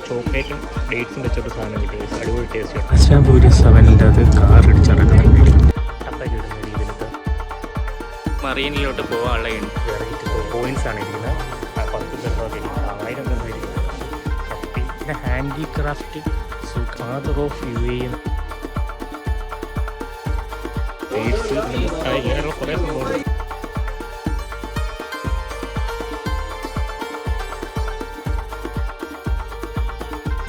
ചോക്ലേറ്റും ഡേറ്റ്സും വെച്ചൊരു സാധനം കിട്ടി. അടിപൊളി ടേസ്റ്റ്. അച്ചാപൂരി 7-ൻ്റെ അത് കാർ ഇടിച്ചിറക്കുന്നത് രീതിയിലൊക്കെ മറീനിലോട്ട് പോകാനുള്ള പോയിന്റ്സ് ആണ് ഇരിക്കുന്നത്. 10 ചെറുതൊക്കെ ഇരിക്കുന്നത്, 1000 രൂപ ഇരിക്കുന്നത്. പിന്നെ ഹാൻഡിക്രാഫ്റ്റ് ഫാദർ ഓഫ് UAE ഇങ്ങനെയുള്ള കുറേ സംഭവങ്ങൾ.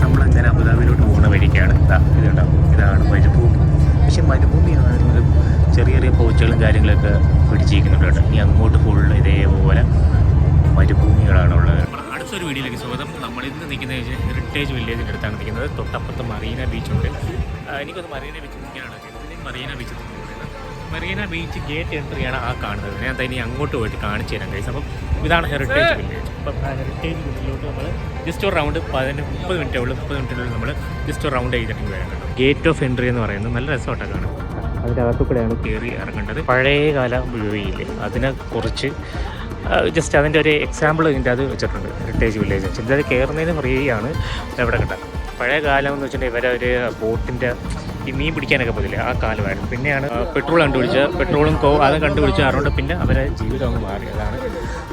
നമ്മളങ്ങനെ അബുദാബിയിലോട്ട് പോകുന്ന വഴിക്കാണ് ഇതുണ്ടാവും. ഇതാണ് മരുഭൂമി. പക്ഷെ മരുഭൂമിയാണെങ്കിലും ചെറിയ ചെറിയ പോച്ചുകളും കാര്യങ്ങളൊക്കെ പിടിച്ചിരിക്കുന്നുണ്ട് കേട്ടോ. ഇനി അങ്ങോട്ട് ഫുള്ള് ഇതേപോലെ മരുഭൂമികളാണുള്ളത്. അടുത്തൊരു വീഡിയോയിലേക്ക് സ്വാഗതം. നമ്മളിന്ന് നിൽക്കുന്നത് ഹെറിറ്റേജ് വില്ലേജിൻ്റെ അടുത്താണ് നിൽക്കുന്നത്. തൊട്ടപ്പുറത്ത് മറീന ബീച്ചുണ്ട്. എനിക്കൊന്ന് മറീന ബീച്ച് നിൽക്കുകയാണ്. മറീന ബീച്ച് എന്ന് പറയുന്നത് മറീന ബീച്ച് ഗേറ്റ് എൻട്രിയാണ് ആ കാണുന്നത്. ഞാൻ ഇനി അങ്ങോട്ട് പോയിട്ട് കാണിച്ചു തരാം ഗൈസ്. അപ്പം ഇതാണ് ഹെറിറ്റേജ് വില്ലേജ്. അപ്പം ആ ഹെറിറ്റേജ് വില്ലേജിലോട്ട് നമ്മൾ ജസ്റ്റ് ഒരു റൗണ്ട് 30 മിനിറ്റിനുള്ളിൽ നമ്മൾ ജസ്റ്റ് ഒരു റൗണ്ട് ചെയ്തിട്ട് വരാൻ കേട്ടോ. ഗേറ്റ് ഓഫ് എൻട്രി എന്ന് പറയുന്നത് നല്ല രസമായിട്ടാണ് കാണുന്നത്. അതിൻ്റെ അകത്തു കൂടെയാണ് കയറി ഇറങ്ങേണ്ടത്. പഴയകാല UAE അതിനെ കുറിച്ച് ജസ്റ്റ് അതിൻ്റെ ഒരു എക്സാമ്പിൾ ഇതിൻ്റെ അത് വെച്ചിട്ടുണ്ട്. ഹെറിറ്റേജ് വില്ലേജ് ഇത് കയറുന്നതിന് ഫ്രീ ആണ്. ഇവിടെ കണ്ട പഴയ കാലം എന്ന് വെച്ചിട്ടുണ്ടെങ്കിൽ ഇവരെ ഒരു ബോട്ടിൻ്റെ ഈ മീൻ പിടിക്കാനൊക്കെ പോകില്ലേ, ആ കാലമായിരുന്നു. പിന്നെയാണ് പെട്രോൾ കണ്ടുപിടിച്ചത്. പെട്രോളും അതും കണ്ടുപിടിച്ച് അതുകൊണ്ട് പിന്നെ അവരെ ജീവിതം അങ്ങ് മാറി. അതാണ്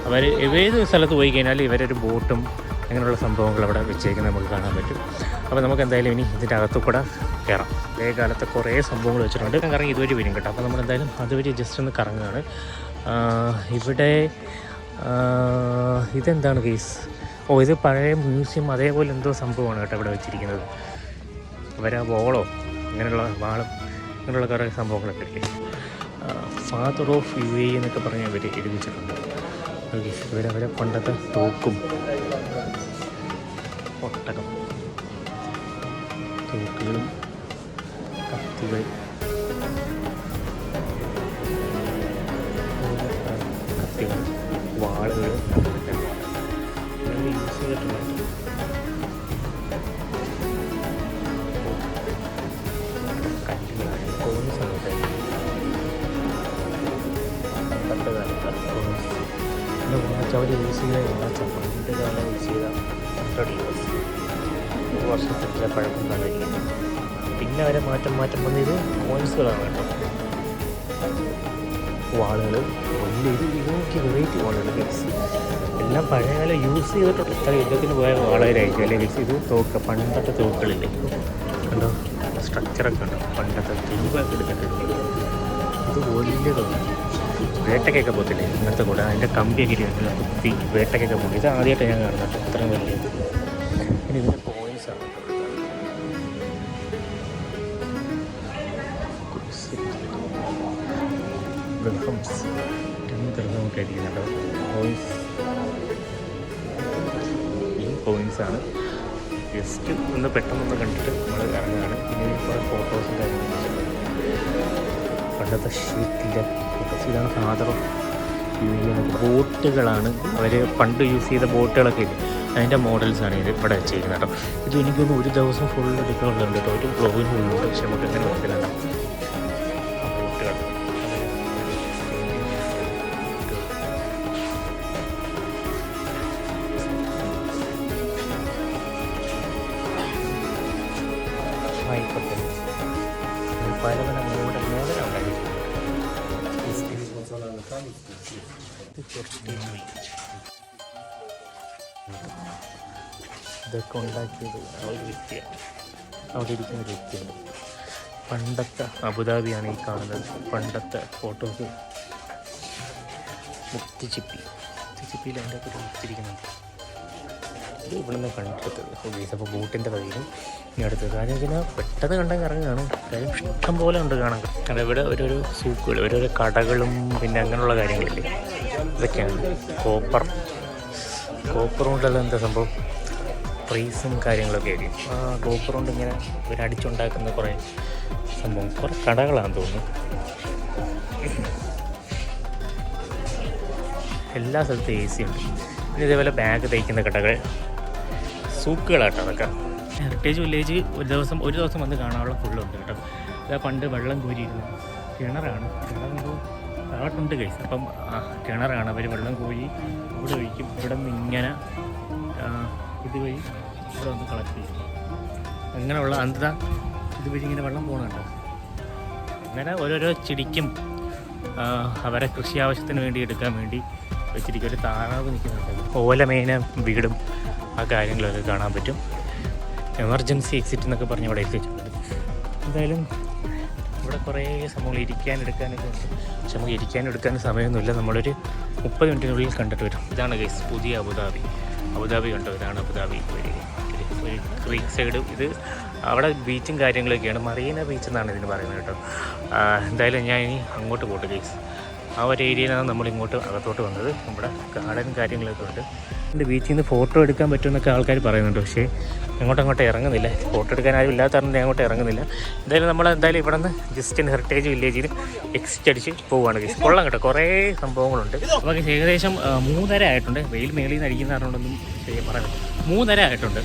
അവർ ഏത് സ്ഥലത്ത് പോയി കഴിഞ്ഞാൽ ഇവരൊരു ബോട്ടും അങ്ങനെയുള്ള സംഭവങ്ങൾ അവിടെ വെച്ചേക്കുന്നത് നമുക്ക് കാണാൻ പറ്റും. അപ്പോൾ നമുക്ക് എന്തായാലും ഇനി ഇതിൻ്റെ അകത്തു കൂടെ കയറാം. അതേ കാലത്തെ കുറേ സംഭവങ്ങൾ വെച്ചിട്ടുണ്ട്. കറങ്ങി ഇതുവഴി വരും കേട്ടോ. അപ്പോൾ നമ്മളെന്തായാലും അതുവഴി ജസ്റ്റ് ഒന്ന് കറങ്ങുകയാണ്. ഇവിടെ ഇതെന്താണ് കേസ്? ഇത് പഴയ മ്യൂസിയം അതേപോലെ എന്തോ സംഭവമാണ് കേട്ടോ ഇവിടെ വെച്ചിരിക്കുന്നത്. അവരാ വോളോ അങ്ങനെയുള്ള വാളും അങ്ങനെയുള്ള കുറേ സംഭവങ്ങളൊക്കെ ഇല്ലേ. ഫാദർ ഓഫ് UAE എന്നൊക്കെ പറഞ്ഞ് അവർ എഴുതി വെച്ചിട്ടുണ്ട്. ഇവരവരെ പണ്ടത്തെ തോക്കും ഒട്ടകം തോക്കുകളും കത്തികൾ വാളുകൾ യൂസ് ചെയ്തിട്ടുണ്ട്. കല്ലുകളാണ് കോൺസ് ആണ് പണ്ട് കാലത്ത് കോൺസ്. പിന്നെ വാച്ച് അവർ യൂസ് ചെയ്ത വാച്ച് പണ്ട് കാലം യൂസ് ചെയ്ത 100 years, 100 വർഷത്തിൻ്റെ പഴക്കം കാണിക്കുന്നത്. പിന്നെ അവരെ മാറ്റം വന്നത് കോയിൻസുകളാണ് കേട്ടോ. വാളുകൾ വലിയ വെറൈറ്റി വാളുകൾ എല്ലാം പഴയകാലം യൂസ് ചെയ്തിട്ടുണ്ട്. ഇത്ര യുദ്ധത്തിന് പോയ വാളുകളായിരിക്കും അല്ലെങ്കിൽ ഇത് തോക്ക് പണ്ടത്തെ തോക്കുകളില്ലേ കണ്ടോ. സ്ട്രക്ചറൊക്കെ ഉണ്ടോ പണ്ടത്തെ തെരുവൊക്കെ എടുത്തിട്ടുണ്ട്. ഇത് വലിയ തോക്ക് വേട്ടക്കൊക്കെ പോകത്തില്ലേ ഇങ്ങനത്തെ കൂടെ അതിൻ്റെ കമ്പിയൊക്കെ ഇരിക്കുന്നില്ല കുത്തി വേട്ടക്കൊക്കെ പോകും. ഇത് ആദ്യമായിട്ട് ഞാൻ കാണുന്നുണ്ട് ഇത്രയും വലിയ. പിന്നെ ഇതിൻ്റെ കോയിൻസാണ് വെൽക്കംസ് 10 ദിർഹമൊക്കെ ആയിരിക്കുന്നുണ്ടോ കോയിൻസ്. ഈ കോയിൻസാണ്. ജസ്റ്റ് ഒന്ന് പെട്ടെന്നൊന്ന് കണ്ടിട്ട് നമ്മൾ ഇറങ്ങുകയാണ്. പിന്നെ കുറേ ഫോട്ടോസും കാര്യങ്ങളും പണ്ടത്തെ ഷീറ്റിൻ്റെ ഫോട്ടോസ്. ഇതാണ് ഫാദർ ഓഫ് UAE. ബോട്ടുകളാണ് അവർ പണ്ട് യൂസ് ചെയ്ത ബോട്ടുകളൊക്കെ ഇല്ലേ അതിൻ്റെ മോഡൽസാണ് ഇത് ഇവിടെ വെച്ചിരിക്കുന്നത് കേട്ടോ. ഇത് എനിക്കൊന്ന് ഒരു ദിവസം ഫുൾ എടുക്കാനുണ്ട് കേട്ടോ. ഒരു ബ്ലോഗിന് ഫുള്ളുണ്ട്. പക്ഷെ നമുക്ക് എങ്ങനെ മനസ്സിലാക്കാം ആ ബോട്ടുകൾ. പല പല മോഡലുണ്ടായിരിക്കും. ഇതൊക്കെ ഉണ്ടാക്കിയത് ആ ഒരു വ്യക്തിയാണ്. അവിടെ ഇരിക്കുന്ന ഒരു വ്യക്തിയാണ്. പണ്ടത്തെ അബുദാബിയാണ് ഈ കാണുന്നത്. പണ്ടത്തെ ഫോട്ടോസ്. മുത്തിച്ചിപ്പിയിൽ അതിൻ്റെ ഒക്കെ മുത്തിരിക്കുന്നുണ്ട്. ഇത് ഇവിടെ നിന്ന് കണ്ടെടുത്തത്. അപ്പോൾ ബോട്ടിൻ്റെ കയ്യിലും ഇനി അടുത്തത് കാര്യം വെച്ചാൽ പെട്ടെന്ന് കണ്ടെങ്കിൽ ഇറങ്ങുകയാണ്. കാര്യം ഇഷ്ടം പോലെ ഉണ്ട് കാണാൻ. കാരണം ഇവിടെ ഓരോരോ സൂക്കുകൾ ഓരോരോ കടകളും പിന്നെ അങ്ങനെയുള്ള കാര്യങ്ങളില്ലേ ഇതൊക്കെയാണ്. കോപ്പർ കൊണ്ടുള്ള എന്താ സംഭവം പ്രൈസും കാര്യങ്ങളൊക്കെ ആയിരിക്കും. ആ കോപ്പർ കൊണ്ട് ഇങ്ങനെ ഇവരടിച്ചുണ്ടാക്കുന്ന കുറേ സംഭവം കുറേ കടകളാണെന്ന് തോന്നുന്നു. എല്ലാ സ്ഥലത്തും AC ഉണ്ട്. പിന്നെ ഇതേപോലെ ബാഗ് തയ്ക്കുന്ന കടകൾ സൂക്കുകളാട്ടോ അതൊക്കെ. ഹെറിറ്റേജ് വില്ലേജ് ഒരു ദിവസം വന്ന് കാണാനുള്ള ഫുള്ളുണ്ട് കേട്ടോ. ഇതാ പണ്ട് വെള്ളം കോരിയിരുന്നു കിണറാണ്. കിണറെന്തോ താഴോട്ടുണ്ട് കൈസ്. അപ്പം കിണറാണ്. അവർ വെള്ളം കോരി ഇവിടെ ഒഴിക്കും. ഇവിടെ നിന്ന് ഇങ്ങനെ ഇതുവഴി ഇവിടെ വന്ന് കളക്ട് ചെയ്യും. അങ്ങനെയുള്ള അന്ത ഇത് വഴി ഇങ്ങനെ വെള്ളം പോകണുണ്ടോ. അങ്ങനെ ഓരോരോ ചെടിക്കും അവരെ കൃഷി ആവശ്യത്തിന് വേണ്ടി എടുക്കാൻ വേണ്ടി വെച്ചിരിക്കും. ഒരു താറാവ് നിൽക്കുന്നുണ്ട്. ഓലമേന വീടും ആ കാര്യങ്ങളൊക്കെ കാണാൻ പറ്റും. എമർജൻസി എക്സിറ്റ് എന്നൊക്കെ പറഞ്ഞ് ഇവിടെ എത്തിച്ചിട്ടുണ്ട്. എന്തായാലും ഇവിടെ കുറേ സംഭവങ്ങൾ എടുക്കാനൊക്കെ ഉണ്ട്. പക്ഷെ നമുക്ക് എടുക്കാനും സമയമൊന്നുമില്ല. നമ്മളൊരു 30 മിനിറ്റിനുള്ളിൽ കണ്ടിട്ട് വരും. ഇതാണ് ഗൈസ് പുതിയ അബുദാബി കണ്ടോ. ഇതാണ് അബുദാബി ഒരു ക്രീക്ക് സൈഡ്. ഇത് അവിടെ ബീച്ചും കാര്യങ്ങളൊക്കെയാണ്. മറീന ബീച്ച് എന്നാണ് ഇതിന് പറയുന്നത് കേട്ടോ. എന്തായാലും ഞാൻ ഇനി അങ്ങോട്ട് പോട്ടെ ഗൈസ്. ആ ഒരു ഏരിയയിലാണ് നമ്മളിങ്ങോട്ട് അകത്തോട്ട് വന്നത്. നമ്മുടെ ഗാർഡനും കാര്യങ്ങളൊക്കെ ഉണ്ട്. എൻ്റെ ബീച്ചിൽ നിന്ന് ഫോട്ടോ എടുക്കാൻ പറ്റുമെന്നൊക്കെ ആൾക്കാർ പറയുന്നുണ്ട്. പക്ഷേ അങ്ങോട്ട് ഇറങ്ങുന്നില്ല. ഫോട്ടോ എടുക്കാൻ ആരും ഇല്ലാത്ത കാരണം അങ്ങോട്ട് ഇറങ്ങുന്നില്ല. എന്തായാലും നമ്മളെന്തായാലും ഇവിടെ നിന്ന് ജസ്റ്റ് ഹെറിറ്റേജ് വില്ലേജിൽ എക്സിറ്റ് അടിച്ച് പോവുകയാണ് ഗൈസ്. കൊള്ളാം കേട്ടോ. കുറേ സംഭവങ്ങളുണ്ട്. നമുക്ക് ഏകദേശം 3:30 ആയിട്ടുണ്ട്. വെയിൽ മേളിൽ നിന്ന് അടിക്കുന്ന കാരണമൊന്നും പറയാൻ 3:30 ആയിട്ടുണ്ട്.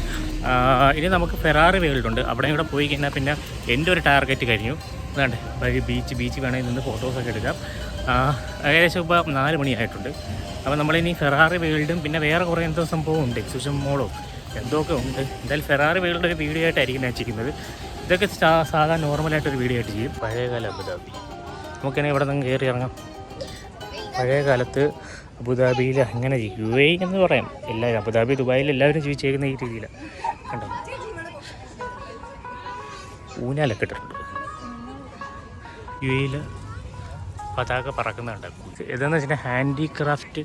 ഇനി നമുക്ക് ഫെറാറി വേൾഡ് ഉണ്ട്. അവിടെ ഇവിടെ പോയി കഴിഞ്ഞാൽ പിന്നെ എൻ്റെ ഒരു ടാർഗറ്റ് കഴിഞ്ഞു. അതാണ്ട് ബീച്ച് വേണമെങ്കിൽ നിന്ന് ഫോട്ടോസൊക്കെ എടുക്കാം. ഏകദേശം ഇപ്പോൾ 4 മണിയായിട്ടുണ്ട്. അപ്പോൾ നമ്മളിനി ഫെറാറി വേൾഡും പിന്നെ വേറെ കുറേ എന്തോ സംഭവം ഉണ്ട്. എക്സിബിഷൻ മോളോ എന്തൊക്കെ ഉണ്ട്. എന്തായാലും ഫെറാറി വേൾഡ് ഒരു വീഡിയോ ആയിട്ടായിരിക്കും ഞാൻ ചെയ്യുന്നത്. ഇതൊക്കെ സാധാരണ നോർമലായിട്ടൊരു വീഡിയോ ആയിട്ട് ചെയ്യും. പഴയകാല അബുദാബി നമുക്കിനി ഇവിടെ നിന്ന് കയറി ഇറങ്ങാം. പഴയ കാലത്ത് അബുദാബിയിൽ അങ്ങനെ UAE എന്ന് പറയാം. എല്ലാവരും അബുദാബി ദുബായിൽ എല്ലാവരും ജീവിച്ചേക്കുന്ന ഈ രീതിയിലാണ്. കണ്ടോ, ഊഞ്ഞാലൊക്കെ ഇട്ടിട്ടുണ്ട്. UAE പതാക പറക്കുന്നുണ്ട്. ഇതെന്ന് വെച്ചാൽ ഹാൻഡിക്രാഫ്റ്റ്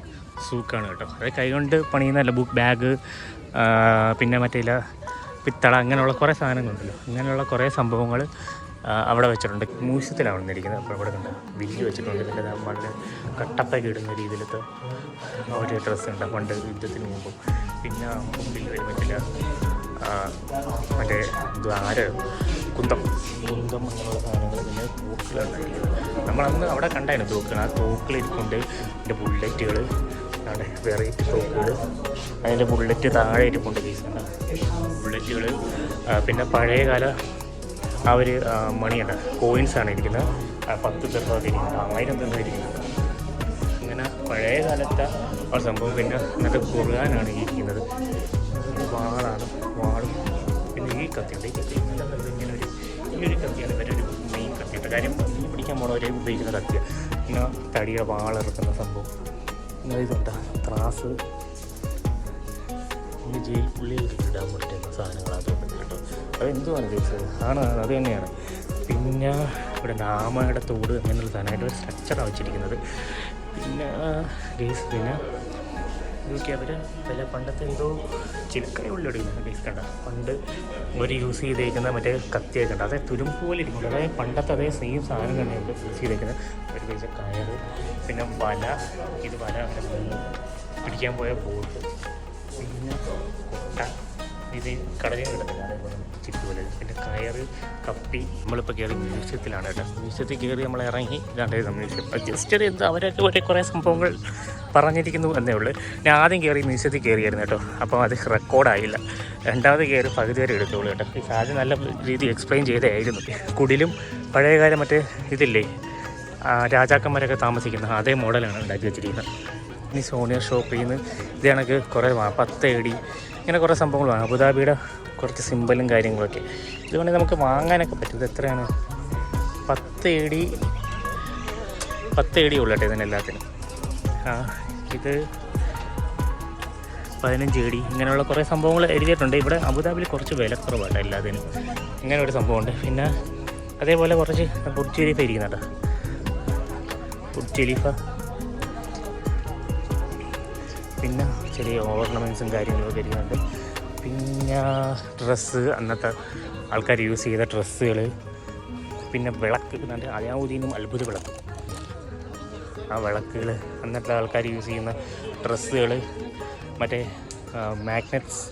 സൂക്കാണ് കേട്ടോ. അത് കൈകൊണ്ട് പണിയുന്നതല്ല. ബാഗ് പിന്നെ മറ്റേ പിത്തള അങ്ങനെയുള്ള കുറേ സാധനങ്ങളുണ്ടല്ലോ. അങ്ങനെയുള്ള കുറേ സംഭവങ്ങൾ അവിടെ വെച്ചിട്ടുണ്ട്. മ്യൂസിയത്തിലാണ് വന്നിരിക്കുന്നത്. അപ്പോൾ ഇവിടെ കണ്ട വില്ല് വെച്ചിട്ടുണ്ട്. ഇതിൻ്റെ മണ്ണ് കട്ടപ്പൊക്കെ ഇടുന്ന രീതിയിലത്തെ ഒരു ഡ്രസ്സ് ഉണ്ട് പണ്ട് യുദ്ധത്തിന് മുമ്പ്. പിന്നെ മുമ്പിൽ വരുമ്പോഴത്തില്ല മറ്റേ കുന്തം അങ്ങനെയുള്ള സാധനങ്ങൾ. പിന്നെ തോക്കുകളുണ്ടായിരിക്കും. നമ്മളന്ന് അവിടെ കണ്ടായിരുന്നു തോക്കുകൾ. ആ തോക്കിലിരിക്കൊണ്ട് എൻ്റെ ബുള്ളറ്റുകൾ, അവിടെ വെറൈറ്റി തോക്കുകൾ, അതിൻ്റെ ബുള്ളറ്റ് താഴെ ഇരിപ്പുണ്ട്. ബുള്ളറ്റുകൾ പിന്നെ പഴയകാല ആ ഒരു മണിയുണ്ട്. കോയിൻസാണ് ഇരിക്കുന്നത്. 10 ദിർഹമൊക്കെ ഇരിക്കുന്നത്, 1000 ദിർഹം ഇരിക്കുന്നത്. അങ്ങനെ പഴയ കാലത്തെ ആ സംഭവം. പിന്നെ ഇന്നത്തെ ഖുർആനാണ് ഇരിക്കുന്നത്. വാളും പിന്നെ ഈ കത്തിയുണ്ട്. ഇങ്ങനെ ഈ ഒരു കത്തിയാണ് ഇവരൊരു മെയിൻ കത്തിയുണ്ട്. കാര്യം മീൻ പിടിക്കാൻ പോണവരെ ഉപയോഗിക്കുന്ന കത്തിയാണ്. പിന്നെ തടിയുടെ വാളിറക്കുന്ന സംഭവം. പിന്നെ ഇതുണ്ടാ ത്രാസ്, പിന്നെ ജയിൽപ്പുള്ളിയിൽ ഇടാൻ പറ്റുന്ന സാധനങ്ങൾ അതുകൊണ്ട് കേട്ടോ. അതെന്തുവാണ് ചോദിച്ചത്? അത് തന്നെയാണ്. പിന്നെ ഇവിടെ ഡാമയുടെ തോട് അങ്ങനെയുള്ള സാധനമായിട്ട് ഒരു സ്ട്രക്ചറാണ് വെച്ചിരിക്കുന്നത്. പിന്നെ ഗേസ് പിന്നെ ഇതൊക്കെ അവർ പണ്ടത്തെ എന്തോ ചിലക്കൈ ഉള്ളിടുന്നത് ഗേസ് കണ്ട. പണ്ട് അവർ യൂസ് ചെയ്തേക്കുന്ന മറ്റേ കത്തിയൊക്കെ ഉണ്ട്. അതേ തുരുമ്പ് പോലെ ഇരിക്കുന്നത്. അതായത് പണ്ടത്തെ അതേ സെയിം സാധനം തന്നെയുണ്ട് യൂസ് ചെയ്തേക്കുന്നത്. ഒരു വെച്ച കയറ്, പിന്നെ വല. ഇത് വല അങ്ങനെ പിടിക്കാൻ പോയ ബോട്ട്, പിന്നെ കൊട്ട. ഇത് കടലിൽ കിടന്നില്ല, അതേപോലെ ചിറ്റുപോലെ. പിന്നെ കയറ്, കപ്പി. നമ്മളിപ്പോൾ കയറി മ്യൂസിയത്തിലാണ് കേട്ടോ. മ്യൂസിയത്തിൽ കയറി നമ്മൾ ഇറങ്ങി. ഇതാണ്ടായിരുന്നു മ്യൂസിയം. ജസ്റ്റ് ഒരു എന്താ അവരൊക്കെ ഒരേ കുറേ സംഭവങ്ങൾ പറഞ്ഞിരിക്കുന്നു എന്നേ ഉള്ളൂ. ഞാൻ ആദ്യം കയറി മ്യൂസിയത്തിൽ കയറിയായിരുന്നു കേട്ടോ. അപ്പോൾ അത് റെക്കോർഡായില്ല. രണ്ടാമത് കയറി പകുതി വരെ എടുത്തോളൂ കേട്ടോ. ഈ ആദ്യം നല്ല രീതി എക്സ്പ്ലെയിൻ ചെയ്തായിരുന്നു. കുടിലും പഴയകാലം മറ്റേ ഇതില്ലേ രാജാക്കന്മാരൊക്കെ താമസിക്കുന്ന അതേ മോഡലാണ് ഉണ്ടാക്കി വെച്ചിരിക്കുന്നത്. ഇനി സോണിയർ ഷോപ്പിൽ നിന്ന് ഇത് കണക്ക് കുറേ 10 AD ഇങ്ങനെ കുറേ സംഭവങ്ങൾ വാങ്ങാം. അബുദാബിയുടെ കുറച്ച് സിമ്പലും കാര്യങ്ങളൊക്കെ ഇതുകൊണ്ട് നമുക്ക് വാങ്ങാനൊക്കെ പറ്റും. ഇത് എത്രയാണ്? 10 AD ഉള്ളൂ കേട്ടോ ഇതിനെല്ലാത്തിനും. ഇത് 15 AD ഇങ്ങനെയുള്ള കുറേ സംഭവങ്ങൾ എഴുതിയിട്ടുണ്ട്. ഇവിടെ അബുദാബിയിൽ കുറച്ച് വിലക്കുറവാണ് എല്ലാത്തിനും. ഇങ്ങനെ ഒരു സംഭവമുണ്ട്. പിന്നെ അതേപോലെ കുറച്ച് ബുർജ് ഖലീഫ ഇരിക്കുന്നുണ്ട്. Burj Khalifa. പിന്നെ ചെറിയ ഓർണമെൻറ്റ്സും കാര്യങ്ങളൊക്കെ ഇരിക്കുന്നുണ്ട്. പിന്നെ ഡ്രസ്സ്, അന്നത്തെ ആൾക്കാർ യൂസ് ചെയ്ത ഡ്രസ്സുകൾ. പിന്നെ വിളക്ക്, അലാവുദ്ദീനും അത്ഭുത വിളക്ക്. ആ വിളക്കുകൾ, അന്നത്തെ ആൾക്കാർ യൂസ് ചെയ്യുന്ന ഡ്രസ്സുകൾ, മറ്റേ മാഗ്നറ്റ്സ്,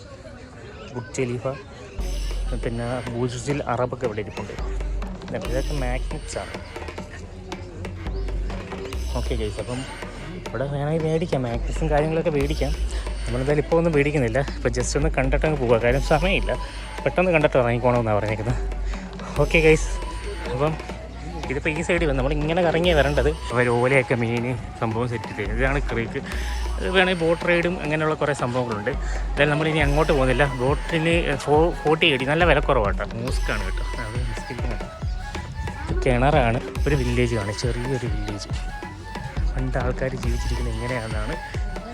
ബുർജ് ഖലീഫ. പിന്നെ ബുർജിൽ അറബൊക്കെ ഇവിടെ ഇരിപ്പുണ്ട്. ഇതൊക്കെ മാഗ്നറ്റ്സാണ്. ഓക്കെ ഗൈസ്, അപ്പം ഇവിടെ വേണമെങ്കിൽ മേടിക്കാം. മാഗ്നറ്റ്സും കാര്യങ്ങളൊക്കെ മേടിക്കാം. നമ്മളെന്തായാലും ഇപ്പോൾ ഒന്നും മേടിക്കുന്നില്ല. ഇപ്പോൾ ജസ്റ്റ് ഒന്ന് കണ്ടിട്ടങ്ങ് പോവുക. കാര്യം സമയമില്ല. പെട്ടെന്ന് കണ്ടിട്ട് ഇറങ്ങിക്കോണമെന്നാണ് പറഞ്ഞേക്കുന്നത്. ഓക്കെ ഗൈസ്, അപ്പം ഇതിപ്പോൾ ഈ സൈഡിൽ വന്ന് നമ്മളിങ്ങനെ കറങ്ങിയാണ് വരേണ്ടത്. അവർ ഓലയൊക്കെ മീൻ സംഭവം സെറ്റ് ചെയ്ത് ഇതാണ് ക്രീക്ക്. ഇത് വേണമെങ്കിൽ ബോട്ട് റൈഡും അങ്ങനെയുള്ള കുറേ സംഭവങ്ങളുണ്ട്. എന്തായാലും നമ്മളിനി അങ്ങോട്ട് പോകുന്നില്ല. ബോട്ടിന് 40 നല്ല വിലക്കുറവാട്ടോ. മൂസ്ക്കാണ് കേട്ടോ. അത് മിസ്റ്റിരിക്കുന്നുണ്ട്. കിണറാണ്. ഒരു വില്ലേജ് ആണ്, ചെറിയൊരു വില്ലേജ്. പണ്ട് ആൾക്കാർ ജീവിച്ചിരിക്കുന്നത് എങ്ങനെയാണെന്നാണ്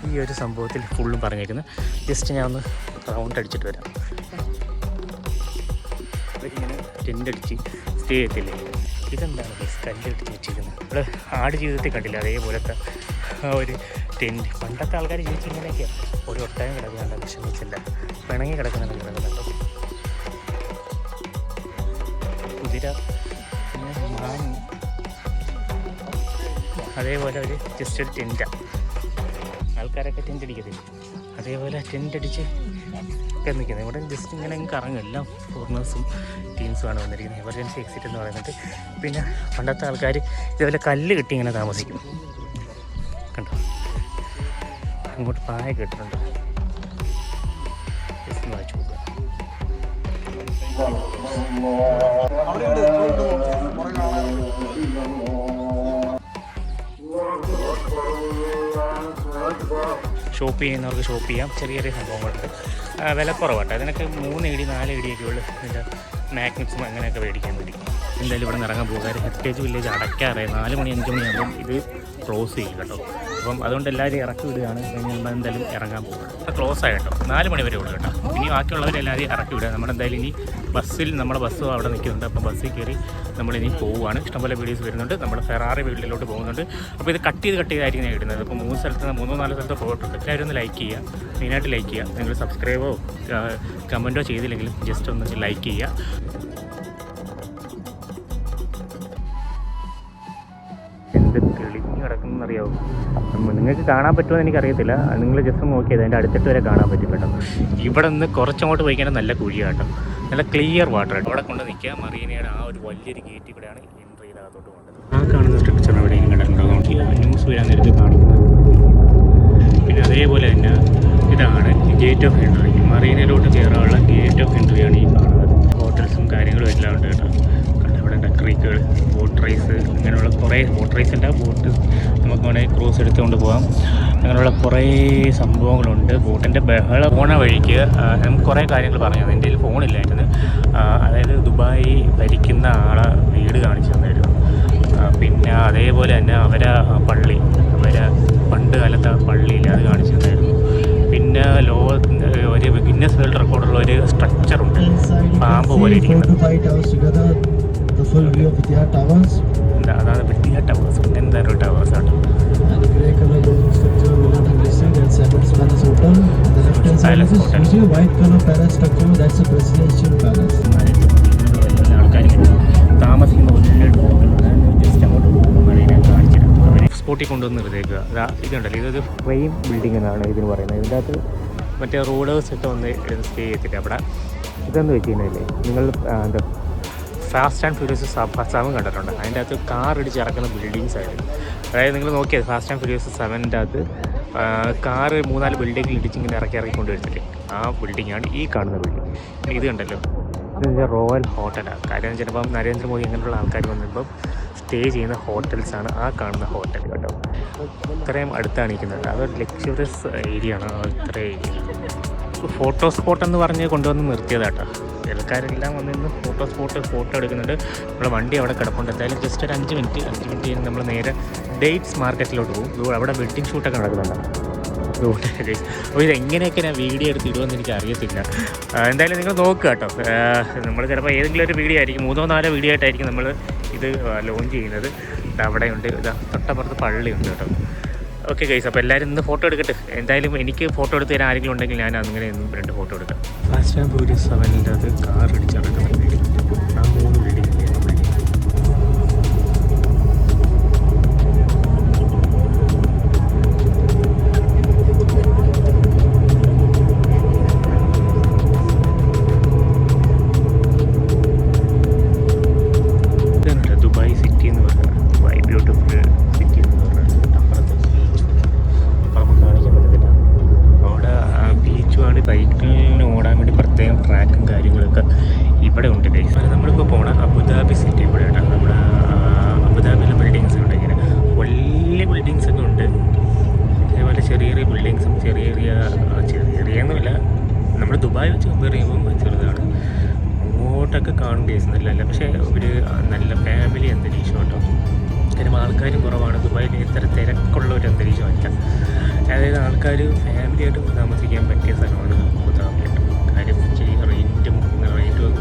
ഈ ഒരു സംഭവത്തിൽ ഫുള്ളും പറഞ്ഞേക്കുന്നത്. ജസ്റ്റ് ഞാൻ ഒന്ന് റൗണ്ട് അടിച്ചിട്ട് വരാം. അവരിങ്ങനെ ടെൻ്റ് അടിച്ച് സ്റ്റേ ചെയ്യത്തില്ലേ? ഇതെന്താണ് കല്ലടിച്ച് വെച്ചിരിക്കുന്നത്? ഇവിടെ ആട് ജീവിതത്തിൽ കണ്ടില്ല അതേപോലത്തെ ഒരു ടെൻറ്റ്. പണ്ടത്തെ ആൾക്കാർ ജീവിച്ചിങ്ങനെയൊക്കെയാണ്. ഒരു ഒട്ടകം കിടക്കുന്നുണ്ട്, വിഷമിച്ചില്ല. പിണങ്ങി കിടക്കുന്നുണ്ട്, കിടക്കുന്നുണ്ടോ കുതിര, മാൻ. അതേപോലെ ഒരു ജസ്റ്റ് ഒരു ടെൻറ്റാണ്. ആൾക്കാരൊക്കെ ടെൻ്റ് അടിക്കത്തില്ല, അതേപോലെ ടെൻ്റ് അടിച്ച് ഒക്കെ നിൽക്കുന്നത്. ഇവിടെ ജസ്റ്റ് ഇങ്ങനെ കറങ്ങും. എല്ലാം ഫോറിനേഴ്സും ടീംസുമാണ് വന്നിരിക്കുന്നത്. എമർജൻസി എക്സിറ്റ് എന്ന് പറയുന്നത്. പിന്നെ പണ്ടത്തെ ആൾക്കാർ ഇതേപോലെ കല്ല് കെട്ടി ഇങ്ങനെ താമസിക്കും. കണ്ടോ, അങ്ങോട്ട് പായ കെട്ടിട്ടുണ്ട്. ജസ്റ്റ് ഒന്ന് വായിച്ചു നോക്കുക. ഷോപ്പ് ചെയ്യുന്നവർക്ക് ഷോപ്പ് ചെയ്യാം. ചെറിയ ചെറിയ സംഭവങ്ങളുണ്ട്. വിലക്കുറവാട്ടോ. അതിനൊക്കെ 3 AD 4 AD ഒക്കെ ഉള്ളു. ഇതിൻ്റെ മാഗ്നറ്റ്സും അങ്ങനെയൊക്കെ മേടിക്കാൻ വേണ്ടി. എന്തായാലും ഇവിടെ നിന്ന് ഇറങ്ങാൻ പോകുക. ഹെറിറ്റേജ് വില്ലേജ് അടയ്ക്കാറേ 4 മണി 5 മണിയാകുമ്പം ഇത് ക്ലോസ് ചെയ്യും കേട്ടോ. അപ്പം അതുകൊണ്ട് എല്ലാവരും ഇറക്കി വിടുകയാണ്. നമ്മൾ എന്തായാലും ഇറങ്ങാൻ പോകുക. ക്ലോസ് ആയി കേട്ടോ. 4 മണി വരെ ഉള്ളൂ കേട്ടോ. ഇനി ബാക്കിയുള്ളവരെല്ലാവരും ഇറക്കി വിടുക. നമ്മളെന്തായാലും ഇനി ബസ്സിൽ നമ്മുടെ ബസ്സും അവിടെ നിൽക്കുന്നുണ്ട്. അപ്പം ബസ്സിൽ കയറി നമ്മളിനി പോവുകയാണ്. ഇഷ്ടംപോലെ വീഡിയോസ് വരുന്നുണ്ട്. നമ്മുടെ ഫെറാറി വീട്ടിലോട്ട് പോകുന്നുണ്ട്. അപ്പോൾ ഇത് കട്ട് ചെയ്തായിരിക്കും ഞാൻ ഇടുന്നത്. അപ്പോൾ 3 സ്ഥലത്ത് 3-4 സ്ഥലത്ത് പോയിട്ടുണ്ട്. എല്ലാവരും ഒന്ന് ലൈക്ക് ചെയ്യുക. മെയിനായിട്ട് ലൈക്ക് ചെയ്യുക. നിങ്ങൾ സബ്സ്ക്രൈബോ കമൻറ്റോ ചെയ്തില്ലെങ്കിലും ജസ്റ്റ് ഒന്ന് ലൈക്ക് ചെയ്യുക. എന്ത് തെളിഞ്ഞ് കിടക്കുന്നറിയാവും. നിങ്ങൾക്ക് കാണാൻ പറ്റുമോ എനിക്കറിയത്തില്ല. നിങ്ങൾ ജസ്റ്റ് നോക്കിയത് അതിൻ്റെ അടുത്തിട്ട് വരെ കാണാൻ പറ്റും കേട്ടോ. ഇവിടെ നിന്ന് കുറച്ചങ്ങോട്ട് പോയിക്കാൻ നല്ല കുഴിയാണ് കേട്ടോ. നല്ല ക്ലിയർ വാട്ടർ കേട്ടോ. അവിടെ കൊണ്ട് നിൽക്കുക. മറീനയുടെ ആ ഒരു വലിയൊരു ഗേറ്റിൽ കൂടെയാണ് എൻട്രി ചെയ്ത് അകത്തോട്ട് പോകേണ്ടത്. ആ കാണുന്ന സ്ട്രക്ചർ എവിടെയെങ്കിലും കണ്ടിട്ടുണ്ടോ? ന്യൂസ് വരാൻ നേരത്ത് കാണിക്കുന്നത്. പിന്നെ അതേപോലെ തന്നെ ഇതാണ് ഗേറ്റ് ഓഫ് എൻട്രി. മറീനയിലോട്ട് കയറാനുള്ള ഗേറ്റ് ഓഫ് എൻട്രിയാണ് ഈ കാണുന്നത്. ഹോട്ടൽസും കാര്യങ്ങളും എല്ലാം ഉണ്ട് കേട്ടോ. അവിടെ ക്രീക്കുകൾ, ബോട്ട് റേസ്, അങ്ങനെയുള്ള കുറേ ബോട്ട് റേസിൻ്റെ ബോട്ട് നമുക്ക് വേണമെങ്കിൽ ക്രൂസ് എടുത്തുകൊണ്ട് പോകാം. അങ്ങനെയുള്ള കുറേ സംഭവങ്ങളുണ്ട്. ബോട്ടിൻ്റെ ബഹളം പോണ വഴിക്ക് നമുക്ക് കുറേ കാര്യങ്ങൾ പറഞ്ഞു. എൻ്റെ കയ്യിൽ ഫോണില്ലായിരുന്നു. അതായത് ദുബായ് ഭരിക്കുന്ന ആളെ വീട് കാണിച്ചു തന്നായിരുന്നു. പിന്നെ അതേപോലെ തന്നെ അവരെ പള്ളി, അവരെ പണ്ട് കാലത്തെ പള്ളിയിൽ അത് കാണിച്ചു തന്നായിരുന്നു. പിന്നെ ഒരു ഗിന്നസ് വേൾഡ് റെക്കോർഡുള്ള ഒരു സ്ട്രക്ചറുണ്ട്, പാമ്പ് പോലെ ഇരിക്കുന്നത്. അതാണ് വിദ്യ ടവേഴ്സ്. എന്താ ഒരു ടവേഴ്സാണ്. ആൾക്കാർ താമസിക്കുന്ന ജസ്റ്റ് അങ്ങോട്ട് കാണിച്ചിട്ട് സ്പോട്ടിൽ കൊണ്ടുവന്ന് നിർത്തേക്കുക. ഇതുണ്ടല്ലോ, ഇതൊരു ഫ്രെയിം ബിൽഡിംഗ് എന്നാണ് ഇതിന് പറയുന്നത്. ഇതിൻ്റെ അകത്ത് മറ്റേ റോഡേഴ്സ് ഒക്കെ വന്ന് സ്റ്റേ ചെയ്തിട്ട് അവിടെ ഇതെന്ന് വെച്ച് കഴിഞ്ഞാൽ നിങ്ങൾ എന്താ ഫാസ്റ്റ് ആൻഡ് ഫ്യൂരിയസ് 7 കണ്ടിട്ടുണ്ട്. അതിൻ്റെ അകത്ത് കാർ ഇടിച്ച് ഇറക്കുന്ന ബിൽഡിങ്സ് ആയിരുന്നു. അതായത് നിങ്ങൾ നോക്കിയത് ഫാസ്റ്റ് ആൻഡ് ഫ്യൂരിയസ് 7ൻ്റെ അകത്ത് കാറ് 3-4 ബിൽഡിങ്ങിൽ ഇടിച്ചിങ്ങനെ ഇറക്കി കൊണ്ടുവരുത്തില്ലേ, ആ ബിൽഡിങ്ങാണ് ഈ കാണുന്ന ബിൽഡിങ്. ഇത് കണ്ടല്ലോ, ഇത് റോയൽ ഹോട്ടലാണ്. കാര്യം ചിലപ്പം നരേന്ദ്രമോദി അങ്ങനെയുള്ള ആൾക്കാർ വന്നപ്പം സ്റ്റേ ചെയ്യുന്ന ഹോട്ടൽസാണ് ആ കാണുന്ന ഹോട്ടൽ കേട്ടോ. ഇത്രയും അടുത്താണ് ഇരിക്കുന്നത്. അതൊരു ലക്ഷറിയസ് ഏരിയ ആണ്. ഇത്ര ഏരിയ ഫോട്ടോ സ്പോട്ട് എന്ന് പറഞ്ഞ് കൊണ്ടുവന്ന് നിർത്തിയതാട്ടോ. ആൾക്കാരെല്ലാം വന്നിരുന്ന് ഫോട്ടോ എടുക്കുന്നുണ്ട്. നമ്മുടെ വണ്ടി അവിടെ കിടപ്പുണ്ട്. എന്തായാലും ജസ്റ്റ് ഒരു 5 മിനിറ്റ് കഴിഞ്ഞ് നമ്മൾ നേരെ ഡേറ്റ്സ് മാർക്കറ്റിലോട്ട് പോകും. അവിടെ വെഡ്ഡിങ് ഷൂട്ടൊക്കെ നടക്കുന്നുണ്ടാവും. അപ്പോൾ ഇതെങ്ങനെയൊക്കെ ഞാൻ വീഡിയോ എടുത്ത് ഇടുമെന്ന് എനിക്ക് അറിയത്തില്ല. എന്തായാലും നിങ്ങൾ നോക്കുക കേട്ടോ. നമ്മൾ ചിലപ്പോൾ ഏതെങ്കിലും ഒരു വീഡിയോ ആയിരിക്കും, 3-4 വീഡിയോ ആയിട്ടായിരിക്കും നമ്മൾ ഇത് ലോഞ്ച് ചെയ്യുന്നത്. അവിടെയുണ്ട്, ഇതാ തൊട്ടപ്പുറത്ത് പള്ളിയുണ്ട് കേട്ടോ. ഓക്കെ ഗൈസ്, അപ്പോൾ എല്ലാവരും ഇന്ന് ഫോട്ടോ എടുക്കട്ടെ. എന്തായാലും എനിക്ക് ഫോട്ടോ എടുത്ത് തരാൻ ആരെങ്കിലും ഉണ്ടെങ്കിൽ ഞാൻ അങ്ങനെ 2 ഫോട്ടോ എടുക്കാം. ഫാസ്റ്റ് ആൻഡ് ഫ്യൂരിയസ് 7ൻ്റെ അത് കാർ ഇടിച്ചിറക്കുന്നുണ്ട്. ആ 3 ബിൽഡിംഗ് ദുബായ് സിറ്റി എന്ന് പറയുന്നത്. ദുബായ് ബ്യൂട്ടിഫുൾ സിറ്റി എന്ന് പറയുന്നത്. അപ്പുറത്തെ ബീച്ച് നമുക്ക് കാണിക്കാൻ പറ്റത്തില്ല. അവിടെ ബീച്ചുമാണ്. സൈക്കിളിന് ഓടാൻ വേണ്ടി പ്രത്യേകം ട്രാക്കും കാര്യങ്ങളൊക്കെ ഇവിടെ ഉണ്ട് ഗൈസ്. നമ്മളിപ്പോൾ പോണ റിസോർട്ടൊക്കെ കാണും കേസ് നല്ലതല്ല, പക്ഷേ ഒരു നല്ല ഫാമിലി അന്തരീക്ഷം കേട്ടോ. കാര്യം ആൾക്കാരും കുറവാണ്. ദുബായിൽ ഇത്ര തിരക്കുള്ള ഒരു അന്തരീക്ഷമല്ല. അതായത് ആൾക്കാർ ഫാമിലിയായിട്ട് താമസിക്കാൻ പറ്റിയ സ്ഥലമാണ് അബുദാബി കേട്ടോ. കാര്യം ഇച്ചിരി റേറ്റും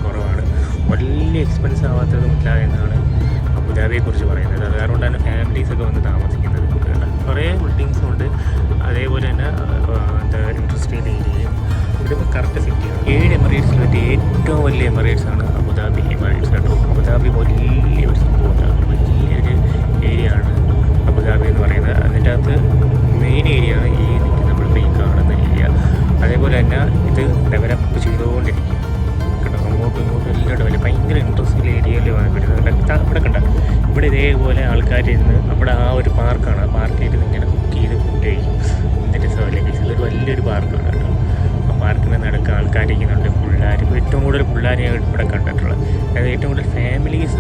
കുറവാണ്, വലിയ എക്സ്പെൻസ് ആവാത്തതുമില്ല എന്നാണ് അബുദാബിയെക്കുറിച്ച് പറയുന്നത്. അത് കാരണമാണ് ഫാമിലീസൊക്കെ വന്ന് താമസിക്കുന്നത്. കുറേ ബിൽഡിങ്സും ഉണ്ട്, അതേപോലെ തന്നെ ഇൻഡസ്ട്രിയൽ ഏരിയയും. ഇതിപ്പോൾ കറക്റ്റ് സിറ്റിയാണ്. 7 എമിറേറ്റ്സിൽ പറ്റിയ ഏറ്റവും വലിയ എമിറേറ്റ്സാണ് അബുദാബി എമിറേറ്റ്സ് കേട്ടോ. അബുദാബി വലിയൊരു സംഭവമാണ്, വലിയൊരു ഏരിയ ആണ് അബുദാബി എന്ന് പറയുന്നത്. അതിൻ്റെ അകത്ത് മെയിൻ ഏരിയ ആണ് ഈ നമ്മളിപ്പോൾ ഈ കാണുന്ന ഏരിയ. അതേപോലെ തന്നെ ഇത് ഡെവലപ്പ് ചെയ്തുകൊണ്ടിരിക്കും കേട്ടോ. അങ്ങോട്ടും ഇങ്ങോട്ടും എല്ലാം ഡെവലപ്പ്, ഭയങ്കര ഇൻട്രസ്റ്റിംഗ് ഏരിയയിൽ വരുന്നത്. ഇവിടെ കണ്ട ഇവിടെ ഇതേപോലെ ആൾക്കാരിരുന്ന് അവിടെ ആ ഒരു പാർക്കാണ്, ആ പാർക്കിലിരുന്ന് ഇങ്ങനെ കുക്ക് ചെയ്ത് ഫുഡ് കഴിക്കും. ഇതിൻ്റെ സൗകര്യം ഇതൊരു വലിയൊരു പാർക്കാണ് കേട്ടോ. ആ പാർക്കിന് നടക്കുക ആൾക്കാരിക്കുന്നുണ്ട്, പിള്ളേർ, ഏറ്റവും കൂടുതൽ പിള്ളേരെയാണ് ഇവിടെ കണ്ടിട്ടുള്ളത്. അതായത് ഏറ്റവും കൂടുതൽ ഫാമിലീസ്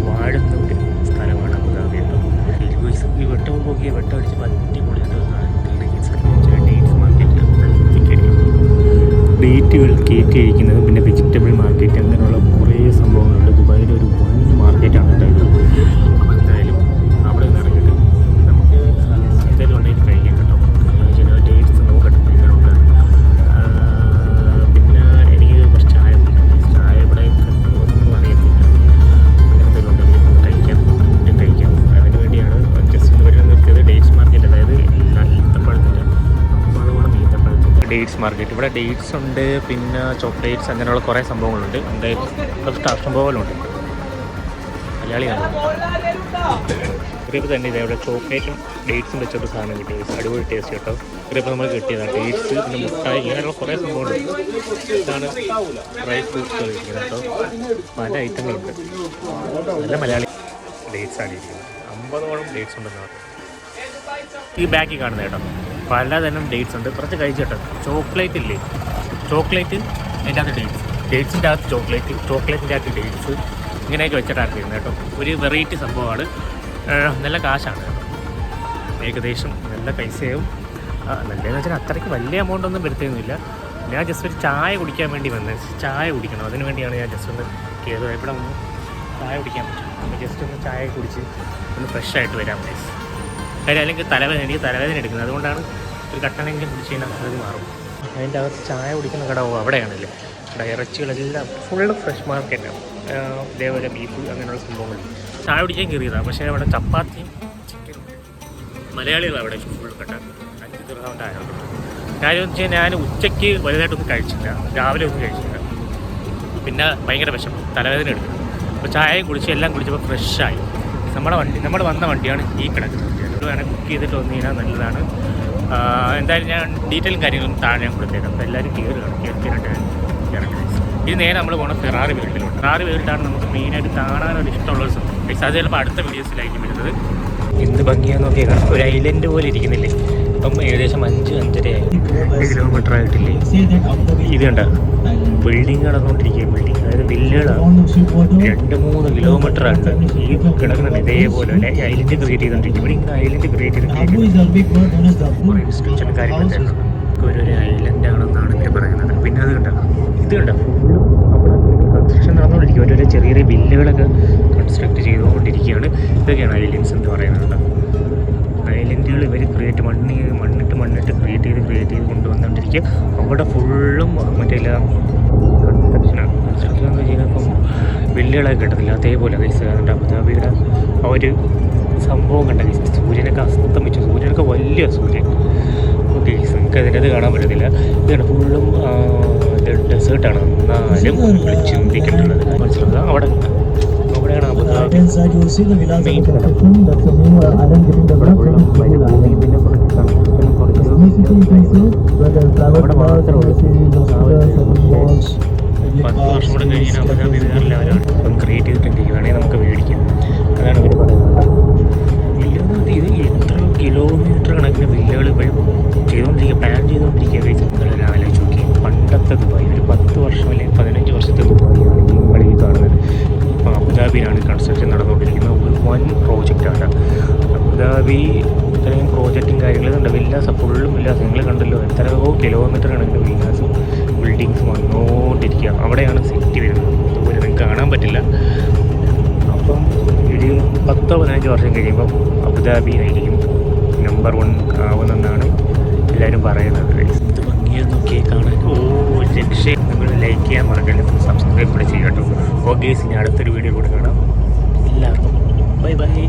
വാഴുന്ന ഒരു സ്ഥലമാണ് അബുദാബി കേട്ടോ. ഈ വെട്ടവും പോക്കിയ വെട്ടം അടിച്ച് പറ്റി പൊളിച്ചിട്ട് ഡേറ്റ്സ് മാർക്കറ്റ്, ഡേറ്റുകൾ കേക്ക് കഴിക്കുന്നത്, പിന്നെ വെജിറ്റബിൾ മാർക്കറ്റ്, അങ്ങനെയുള്ള കുറേ സംഭവങ്ങളുണ്ട്. ദുബായിലെ ഒരു വൺ മാർക്കറ്റാണ് കേട്ടോ ഇത്. അപ്പോൾ എന്തായാലും അവിടെ നിന്ന് ഇറങ്ങിയിട്ട് നമുക്ക് എന്തായാലും ഉണ്ടെങ്കിൽ കഴിക്കാം കേട്ടോ. ഡേറ്റ്സ് നോക്കട്ടെ എങ്ങനെയുണ്ട്. പിന്നെ എനിക്ക് കുറച്ച് ചായ കുടിക്കണം. ചായ ഇവിടെ ഒന്നും അറിയത്തില്ല, എന്തെങ്കിലും ഉണ്ടെങ്കിൽ കഴിക്കാം അതിന് വേണ്ടിയാണ് ജസ്റ്റ് ഒന്ന് വരുന്നത് നിർത്തിയത്. ഡേറ്റ്സ് മാർക്കറ്റ്, അതായത് ഈത്തപ്പഴത്തിൻ്റെ അതുപോലെ ഈത്തപ്പഴത്തിൻ്റെ ഡേറ്റ്സ് മാർക്കറ്റ്. ഇവിടെ ഡേറ്റ്സ് ഉണ്ട്, പിന്നെ ചോക്ലേറ്റ്സ്, അങ്ങനെയുള്ള കുറേ സംഭവങ്ങളുണ്ട്. എന്തായാലും ഇഷ്ടം പോലെ ഉണ്ട്. മലയാളിയാണ്. ഇപ്പോൾ തന്നെ ഇതേവിടെ ചോക്ലേറ്റും ഡേറ്റ്സും വെച്ചൊരു സാധനം കിട്ടി, അടിപൊളി ടേസ്റ്റ് കേട്ടോ. ഇപ്പോൾ നമ്മൾ കിട്ടിയതാണ് ഡേറ്റ്സ്, പിന്നെ മുട്ടായി, ഇങ്ങനെയുള്ള കുറേ സംഭവങ്ങളുണ്ട്. ഇതാണ് ഡ്രൈ ഫ്രൂട്ട്സ് ഇരിക്കുന്നത് കേട്ടോ. പല ഐറ്റങ്ങളുണ്ട്. നല്ല മലയാളി ഡേറ്റ്സ് ആണ് ഇരിക്കുന്നത്. 50ഓളം ഡേറ്റ്സ് ഉണ്ടെന്ന് പറഞ്ഞു. ഈ ബാക്കിൽ കാണുന്നത് കേട്ടോ, പലതരം ഡേറ്റ്സ് ഉണ്ട്. കുറച്ച് കഴിച്ചു കേട്ടോ. ചോക്ലേറ്റ് ഇല്ലേ, ചോക്ലേറ്റ് അതിൻ്റെ അകത്ത് ഡേറ്റ്സിൻ്റെ അകത്ത് ചോക്ലേറ്റിൻ്റെ അകത്ത് ഡേറ്റ്സ്, ഇങ്ങനെയൊക്കെ വെച്ചിട്ടാണ് ചെയ്യുന്നത് കേട്ടോ. ഒരു വെറൈറ്റി സംഭവമാണ്. നല്ല കാശാണ് ഏകദേശം, നല്ല പൈസയും. നല്ലതെന്ന് വെച്ചാൽ അത്രയ്ക്ക് വലിയ എമൗണ്ട് ഒന്നും വരുത്തുന്നില്ല. ഞാൻ ജസ്റ്റ് ഒരു ചായ കുടിക്കാൻ വേണ്ടി വന്നത്, ചായ കുടിക്കണം, അതിന് വേണ്ടിയാണ് ഞാൻ ജസ്റ്റ് ഒന്ന് കയറുക. ഇവിടെ ഒന്ന് ചായ കുടിക്കാൻ പറ്റും, അപ്പോൾ ജസ്റ്റ് ഒന്ന് ചായ കുടിച്ച് ഒന്ന് ഫ്രഷായിട്ട് വരാൻ പറ്റും. കാര്യം അല്ലെങ്കിൽ എനിക്ക് തലവേദന എടുക്കുന്നത്, അതുകൊണ്ടാണ് ഒരു കട്ടനെങ്കിലും കുടിച്ച് കഴിഞ്ഞാൽ അത് മാറും. അതിൻ്റെ അകത്ത് ചായ കുടിക്കുന്ന കട അവിടെയാണല്ലേ. ഇവിടെ ഇറച്ചികളെല്ലാം ഫുള്ള് ഫ്രഷ് മാർക്കറ്റാണ്. ഇതേപോലെ ബീഫ് അങ്ങനെയുള്ള സംഭവങ്ങൾ. ചായ കുടിക്കാൻ കയറിയതാണ്, പക്ഷേ അവിടെ ചപ്പാത്തിയും ചിക്കനും. മലയാളികളാണ് അവിടെ ഫുൾ കട്ട. 5 ദിർഹം ആയിരുന്നു. കാര്യം എന്ന് വെച്ചാൽ ഞാൻ ഉച്ചയ്ക്ക് വലുതായിട്ടൊന്നും കഴിച്ചില്ല, രാവിലെ ഒന്നും കഴിച്ചില്ല. പിന്നെ ഭയങ്കര വിഷമം, തലവേദന എടുക്കുന്നത്. അപ്പോൾ ചായയും കുടിച്ച് എല്ലാം കുടിച്ചപ്പോൾ ഫ്രഷായി. നമ്മൾ വന്ന വണ്ടിയാണ് ഈ കിടക്കുന്നത്. വേണമെങ്കിൽ കുക്ക് ചെയ്തിട്ട് വന്നു കഴിഞ്ഞാൽ നല്ലതാണ്. എന്തായാലും ഞാൻ ഡീറ്റെയിലും കാര്യങ്ങളും താഴെ ഞാൻ കൊടുത്തേക്കാം. അപ്പോൾ എല്ലാവരും കേൾക്കാനായിട്ട് ഇറങ്ങി. ഇത് നേരെ നമ്മൾ പോകുന്ന ഫെറാറി വേൾഡിലോട്ട്. ഫെറാറി വേൾഡാണ് നമുക്ക് മെയിനായിട്ട് കാണാനൊരു ഇഷ്ടമുള്ളൊരു സംഭവം. അത് ചിലപ്പോൾ അടുത്ത വീഡിയോസിലായിരിക്കും വരുന്നത്. എന്ത് ഭംഗിയാന്ന് നോക്കിയാൽ ഒരു ഐലൻഡ് പോലെ ഇരിക്കുന്നില്ലേ. അപ്പം ഏകദേശം 5-5.5 കിലോമീറ്റർ ആയിട്ടില്ലേ. ഇത് കണ്ട ബിൽഡിങ് നടന്നുകൊണ്ടിരിക്കുക. ബിൽഡിങ് അതായത് വില്ലകളാണ്. 2-3 കിലോമീറ്റർ ഉണ്ട് ഈ കിടക്കുന്നത്. ഇതേപോലെ അല്ലെ ഐലൻഡ് ക്രിയേറ്റ് ചെയ്തുകൊണ്ടിരിക്കും. ഇവിടെ ഇങ്ങനെ ഐലൻഡ് ക്രിയേറ്റ് ചെയ്തിട്ടിരിക്കും. കുറേ ഇൻസ്ട്രക്ഷൻ കാര്യങ്ങളൊക്കെ ഉണ്ട്. ഒരു ഐലൻഡാണെന്നാണ് ഇവർ പറയുന്നത്. പിന്നെ അത് കണ്ട ഇത് കണ്ട ഫുള്ളും അവിടെ കൺസ്ട്രക്ഷൻ നടന്നുകൊണ്ടിരിക്കും. ഓരോ ചെറിയ ചെറിയ വില്ലകളൊക്കെ കൺസ്ട്രക്ട് ചെയ്തുകൊണ്ടിരിക്കുകയാണ്. ഇതൊക്കെയാണ് ഐലൻഡ്സ് എന്ന് പറയുന്നത്. ഐലൻഡുകൾ ഇവർ മണ്ണിട്ട് ക്രിയേറ്റ് ചെയ്ത് കൊണ്ടുവന്നുകൊണ്ടിരിക്കുക. അവിടെ ഫുള്ളും മറ്റേ കൺസ്ട്രക്ഷൻ എന്ന് വെച്ച് കഴിഞ്ഞാൽ ഇപ്പം വില്ലകളൊക്കെ കിട്ടത്തില്ല, അതേപോലെ അതുകൊണ്ട് അബുദാബിയുടെ ആ ഒരു സംഭവം കണ്ട സൂര്യനൊക്കെ അസ്തമിച്ചു. സൂര്യനൊക്കെ വലിയ സൂര്യൻ. ഓക്കെ, നമുക്ക് അതിനകത്ത് കാണാൻ പറ്റത്തില്ല. ഇതാണ് ഫുള്ളും ഡെസേർട്ടാണ്. എന്നാലും ചിന്തിക്കേണ്ടത് മനസ്സിലാക്കുക. അവിടെയാണ് അബുദാബി മെയിൻ സ്ഥലം. ഇവിടെ വെള്ളം ഭൂമി, പിന്നെ അവിടെ മാത്രമേ ഉള്ളൂ. 10 വർഷം കൂടെ കഴിഞ്ഞാൽ അബുദാബി വേറെ ലെവലാണ്. അപ്പം ക്രിയേറ്റ് ചെയ്തിട്ടുണ്ടെങ്കിൽ നമുക്ക് മേടിക്കാം. അതാണ് അവർ പറയുന്നത്. വില്ലെന്ന് ഇത് എത്രയോ കിലോമീറ്റർ കണക്കിന് വില്ലകൾ ഇപ്പോൾ പ്ലാൻ ചെയ്തുകൊണ്ടിരിക്കുക. ആലോചിച്ച് നോക്കി, പണ്ടത്തെ ദുബായ് ഒരു 10 വർഷം അല്ലെങ്കിൽ 15 വർഷത്തെ ദുബായിയാണ് നിങ്ങൾ ഈ കാണുന്നത്. ഇപ്പോൾ അബുദാബിയിലാണ് കൺസ്ട്രക്ഷൻ നടന്നുകൊണ്ടിരിക്കുന്ന ഒരു വൻ പ്രോജക്റ്റാണ്. അബുദാബി ഇത്രയും പ്രോജക്റ്റും കാര്യങ്ങളുണ്ട്. വില്ലാസ് ഫുള്ളും വില്ലാസ് നിങ്ങൾ കണ്ടല്ലോ. എത്രയോ കിലോമീറ്റർ കണക്കിന് വില്ലാസും ബിൽഡിങ്സും വന്നുകൊണ്ടിരിക്കുക. അവിടെയാണ് സിറ്റി വരുന്നത്. ദൂരെ കാണാൻ പറ്റില്ല. അപ്പം ഒരു 10-15 വർഷം കഴിയുമ്പം അബുദാബി ആയിരിക്കും നമ്പർ 1 ആവുമെന്നാണ് എല്ലാവരും പറയുന്നത്. ഇത് ഭംഗിയാൽ നോക്കിയേ കാണാൻ. രക്ഷ. നിങ്ങൾ ലൈക്ക് ചെയ്യാൻ മറക്കല്ല, സബ്സ്ക്രൈബ് കൂടെ ചെയ്യാം കേട്ടോ. ഓക്കെ, ഇനി അടുത്തൊരു വീഡിയോ കൂടെ കാണാം. എല്ലാവർക്കും ബൈ ബൈ.